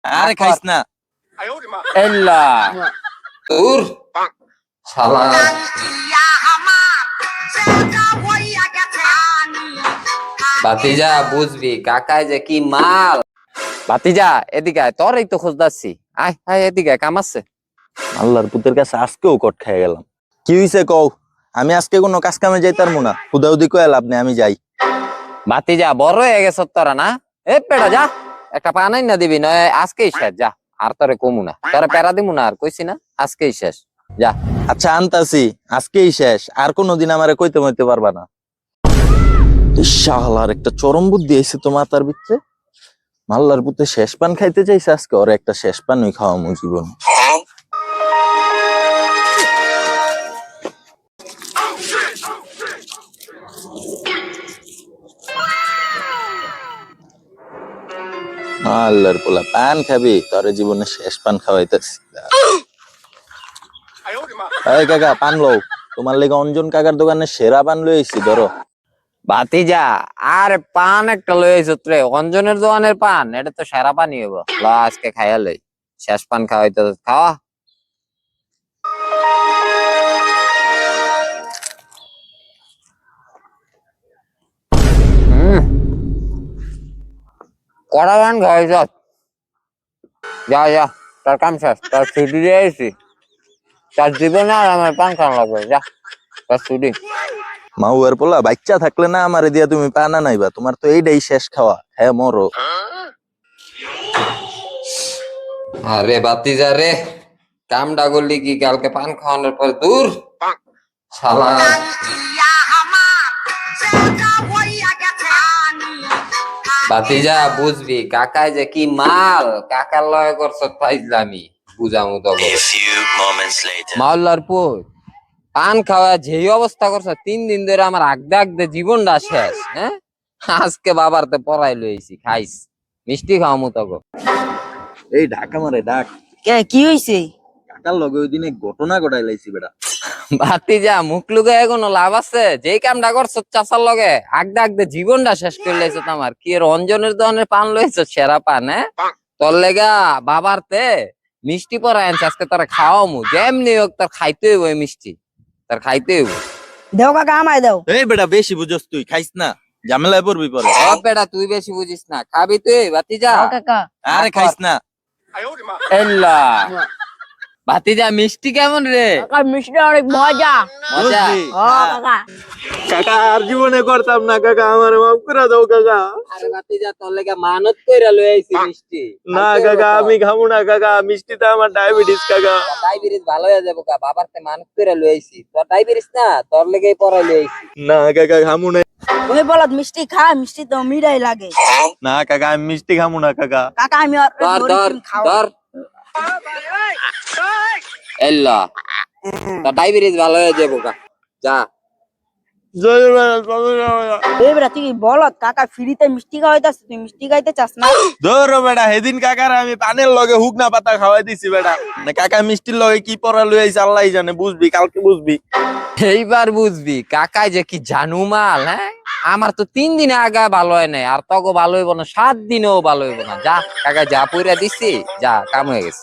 আরে খাইস না। এল্লা দূর শালা। ভাতিজা বুঝবি কাকায় যে কি মাল। ভাতিজা এদিকে আয়, তোরই তো খোঁজ যাচ্ছি। আয় আয় এদিকে আয়, কাম আছে। আল্লাহর পুতের কাছে আজকেও কট খেয়ে গেলাম। কি হইছে কও? আমি আজকে কোনো কাজ কামে যাইতারমু না, হুদাহুদি কয়ে লাভ নেই, আমি যাই। ভাতিজা বড় হয়ে গেছ তোরা না? এ পেড়া যা, একটা পানাই না দিবি নয় আজকেই শেষ যা। আর তোরে কমু না, তোরে পেড়া দিমু না, আর কইছি না আজকেই শেষ যা। আচ্ছা আনতাছি, আজকেই শেষ, আর কোনোদিন আমারে কইতে মইতে পারবা না। শালার একটা চরম বুদ্ধি আইছে তো মাথার ভিতরে। মাল্লার পুতে শেষ পান খাইতে চাইছে, আজকে ওর একটা শেষ পানই খাওয়ামু জীবন। আল্লাহর পোলা পান খাবি, তোর জীবনে শেষ পান খাওয়াইতেছি। এই কাকা পান লও, তোমার লেগে অঞ্জন কাকার দোকানে সেরা পান লইছি, ধরো। ভাতিজা আর পান একটা লই আইছ রে, অঞ্জনের দোকানের পান, এটা তো সেরা পানি হইব। ল আজকে খাইয়া লই, শেষ পান খাওয়াইতে খাওয়া। কড়া পান খাওয়াইছ, যা যা, তোর কাম শেষ, তোর ছুটি দিয়ে আইছি। তার জীবনে আর আমার পান খাওয়া লাগবে, যা তোর ছুটি। মাউয়ার পোলা বাচ্চা থাকলে না আমারে দিয়া তুমি পান আনাইবা, তোমার তো এইটাই শেষ খাওয়া, হ্যাঁ মরো। আরে ভাতিজা রে, কামটা করলি কি কালকে পান খাওয়ানোর পর দূর শালা। ভাতিজা বুঝবি কাকায় যে কি মাল, কাকার লয় করছ ফাইজলামি, বুঝামু তো। মাওলার পুত পান খাওয়া যেই অবস্থা করছ, 3 দিন ধরে আমার আগদে আগদে জীবনটা শেষ। হ্যাঁ আজকে বাবার তো পড়াই লইছি, খাইস মিষ্টি খাওয়ামু তোকে। এই ঢাকা মারে ডাক। কে কি হইছে? কাকার লগে ওই দিনে ঘটনা ঘটাই লাইছি বেটা। ভাতিজা মুখ লুকে কোনো লাভ আছে? যেই কামটা করছ চাচার লগে আগদে আগদে জীবনটা শেষ করে লাইছো। আমার কি রঞ্জনের দোকানের পান লইছো সেরা পান? হ্যাঁ তোর লেগা বাবার তে মিষ্টি পরাই আনছে, আজকে তোরা খাওয়ামু যেমনি হোক, তোর খাইতে হইব এই মিষ্টি, তোর খাইতে হইব। দেও কাকা আমায় দাও। এই বেটা বেশি বুঝস তুই, খাইস না, ঝামেলায় পড়বি পরে। ও বেটা তুই বেশি বুঝিস না, খাবি তুই ভাতিজা? দাও কাকা। আরে খাইস না। এল্লা ভাতিজা মিষ্টি কেমন রে? কাকা মিষ্টি অনেক মজা। মজা? বুঝলি? ও কাকা কাকা আর জীবনে করতাম না কাকা, আমারে মাফ করে দাও কাকা। আরে ভাতিজা তোর লেগা মানত কইরা লই আইছি মিষ্টি। না কাকা আমি খাবো না কাকা, মিষ্টিতে আমার ডায়াবেটিস কাকা। ডায়াবেটিস ভালো হয়ে যাবো কা, বাবার তে মানত কইরা লই আইছি। তোর ডায়াবেটিস না, তোর লেগেই পড়াই লই আইছি। না কাকা খামু না। তুমি বলত মিষ্টি খা, মিষ্টি তো মিঠাই লাগে। না কাকা আমি মিষ্টি খামু না কাকা। কাকা আমি আর ধর ধর ধর। এল্লা তোর ডায়াবেটিস ভালো হয়ে যাবো কা, যা। এই বেটা তুই বলত কাকা ফ্রিতে মিষ্টি খাওয়াইতাছ, তুই মিষ্টি খাইতে চাস না? ধরো বেটা, সেদিন কাকার আমি পানের লগে হুকনা পাতা খাওয়াই দিছি বেটা। না কাকা মিষ্টির লগে কি পড়া লই আইছে আল্লাহ জানে, বুঝবি কালকে বুঝবি। এইবার বুঝবি কাকায় যে কি জানুমাল। হ্যাঁ আমার তো 3 দিনে আগা ভালো হয় নাই, আর তগো ভালো হইব না, 7 দিনেও ভালো হইব না। যা কাকা যা পইরা দিছি, যা কাম হয়ে গেছে।